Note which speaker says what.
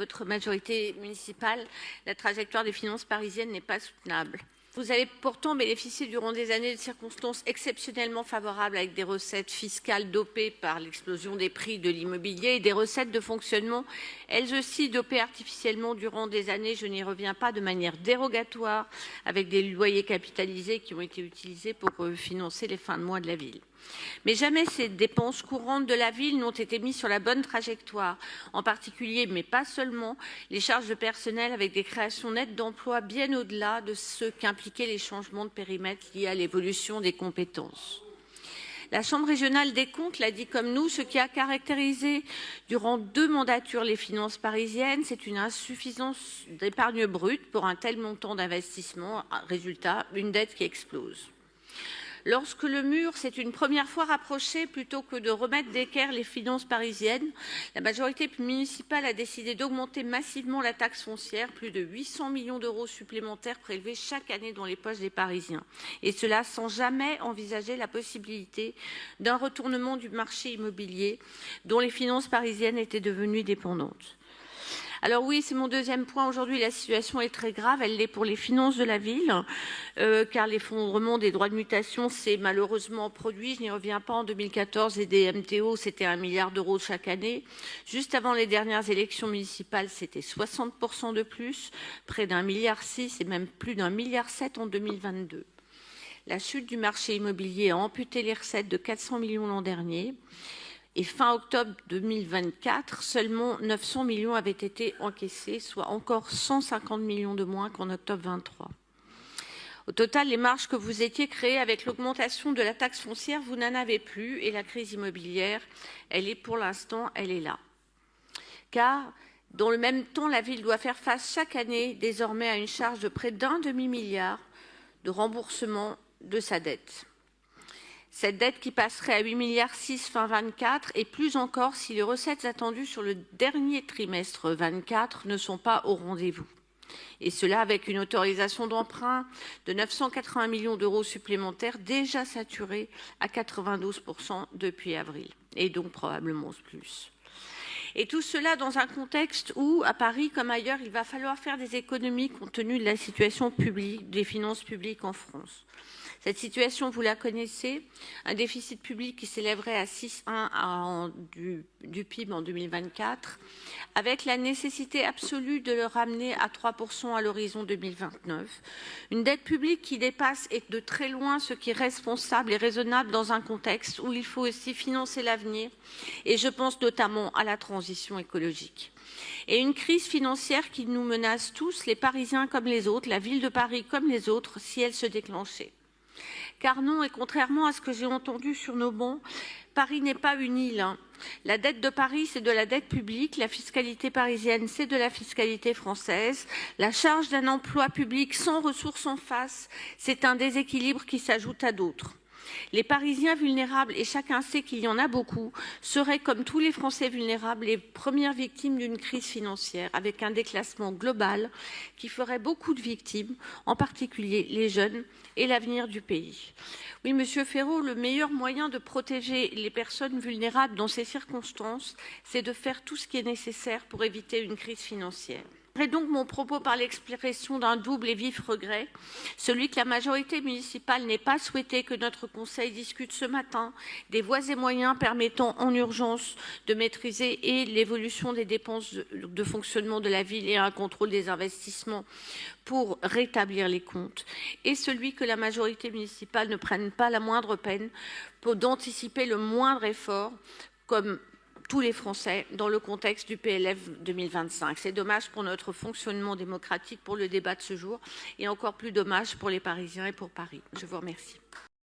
Speaker 1: votre majorité municipale, la trajectoire des finances parisiennes n'est pas soutenable. Vous avez pourtant bénéficié durant des années de circonstances exceptionnellement favorables avec des recettes fiscales dopées par l'explosion des prix de l'immobilier et des recettes de fonctionnement, elles aussi dopées artificiellement durant des années, je n'y reviens pas, de manière dérogatoire, avec des loyers capitalisés qui ont été utilisés pour financer les fins de mois de la ville. Mais jamais ces dépenses courantes de la ville n'ont été mises sur la bonne trajectoire, en particulier, mais pas seulement, les charges de personnel avec des créations nettes d'emplois bien au-delà de ce qu'impliquaient les changements de périmètre liés à l'évolution des compétences. La Chambre régionale des comptes l'a dit comme nous, ce qui a caractérisé durant 2 mandatures les finances parisiennes, c'est une insuffisance d'épargne brute pour un tel montant d'investissement. Résultat, une dette qui explose. Lorsque le mur s'est une première fois rapproché, plutôt que de remettre d'équerre les finances parisiennes, la majorité municipale a décidé d'augmenter massivement la taxe foncière, plus de 800 millions d'euros supplémentaires prélevés chaque année dans les poches des Parisiens. Et cela sans jamais envisager la possibilité d'un retournement du marché immobilier dont les finances parisiennes étaient devenues dépendantes. Alors oui, c'est mon deuxième point. Aujourd'hui, la situation est très grave. Elle l'est pour les finances de la ville, car l'effondrement des droits de mutation s'est malheureusement produit. Je n'y reviens pas. En 2014, les DMTO, c'était 1 milliard d'euros chaque année. Juste avant les dernières élections municipales, c'était 60% de plus, près d'1,6 milliard et même plus d'1,7 milliard en 2022. La chute du marché immobilier a amputé les recettes de 400 millions l'an dernier. Et fin octobre 2024, seulement 900 millions avaient été encaissés, soit encore 150 millions de moins qu'en octobre 2023. Au total, les marges que vous étiez créées avec l'augmentation de la taxe foncière, vous n'en avez plus. Et la crise immobilière, elle est pour l'instant, elle est là. Car dans le même temps, la ville doit faire face chaque année désormais à une charge de près d'1 demi-milliard de remboursement de sa dette. Cette dette qui passerait à 8,6 milliards fin 24 et plus encore si les recettes attendues sur le dernier trimestre 24 ne sont pas au rendez-vous. Et cela avec une autorisation d'emprunt de 980 millions d'euros supplémentaires déjà saturée à 92% depuis avril. Et donc probablement plus. Et tout cela dans un contexte où, à Paris comme ailleurs, il va falloir faire des économies compte tenu de la situation publique, des finances publiques en France. Cette situation, vous la connaissez, un déficit public qui s'élèverait à 6,1 du PIB en 2024, avec la nécessité absolue de le ramener à 3% à l'horizon 2029. Une dette publique qui dépasse et de très loin ce qui est responsable et raisonnable dans un contexte où il faut aussi financer l'avenir, et je pense notamment à la transition écologique. Et une crise financière qui nous menace tous, les Parisiens comme les autres, la ville de Paris comme les autres, si elle se déclenchait. Car non, et contrairement à ce que j'ai entendu sur nos bancs, Paris n'est pas une île. La dette de Paris, c'est de la dette publique. La fiscalité parisienne, c'est de la fiscalité française. La charge d'un emploi public sans ressources en face, c'est un déséquilibre qui s'ajoute à d'autres. Les Parisiens vulnérables, et chacun sait qu'il y en a beaucoup, seraient, comme tous les Français vulnérables, les premières victimes d'une crise financière, avec un déclassement global qui ferait beaucoup de victimes, en particulier les jeunes et l'avenir du pays. Oui, Monsieur Ferraud, le meilleur moyen de protéger les personnes vulnérables dans ces circonstances, c'est de faire tout ce qui est nécessaire pour éviter une crise financière. Je donc mon propos par l'expression d'un double et vif regret, celui que la majorité municipale n'ait pas souhaité que notre Conseil discute ce matin des voies et moyens permettant en urgence de maîtriser et l'évolution des dépenses de fonctionnement de la ville et un contrôle des investissements pour rétablir les comptes, et celui que la majorité municipale ne prenne pas la moindre peine pour d'anticiper le moindre effort comme tous les Français dans le contexte du PLF 2025. C'est dommage pour notre fonctionnement démocratique, pour le débat de ce jour, et encore plus dommage pour les Parisiens et pour Paris. Je vous remercie.